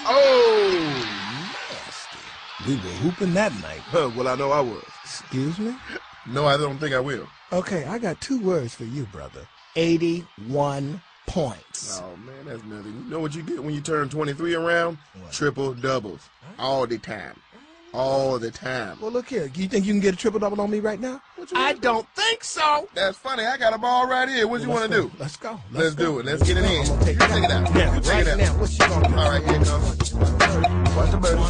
Oh! Nasty. We were hooping that night. Well, I know I was. Excuse me? No, I don't think I will. Okay, I got 2 words for you, brother. 81 points. Oh, man, that's nothing. You know what you get when you turn 23 around? What? Triple doubles. All the time. All the time. Well, look here. You think you can get a triple-double on me right now? I don't think so. That's funny. I got a ball right here. What you want to do? Let's go. Let's do it. Let's get it in. I'm gonna take it out. Now, Take right it out. now. What you gonna do? All right, here it comes. Watch the bird. You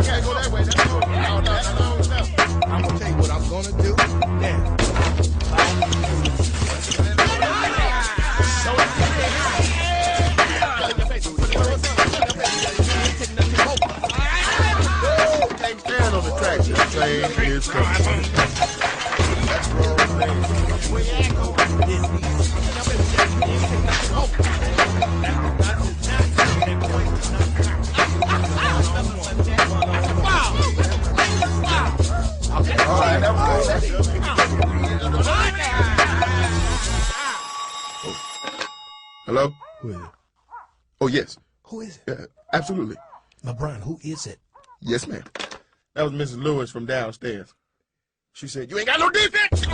can't go that way. That's no. I'm gonna tell you what I'm gonna do. Now. Can't stand on the track. The train is coming. That's all right, that was Hello? Who is it? Oh, yes. Who is it? Yeah, absolutely. LeBron, who is it? Yes, ma'am. That was Mrs. Lewis from downstairs. She said, "You ain't got no defense."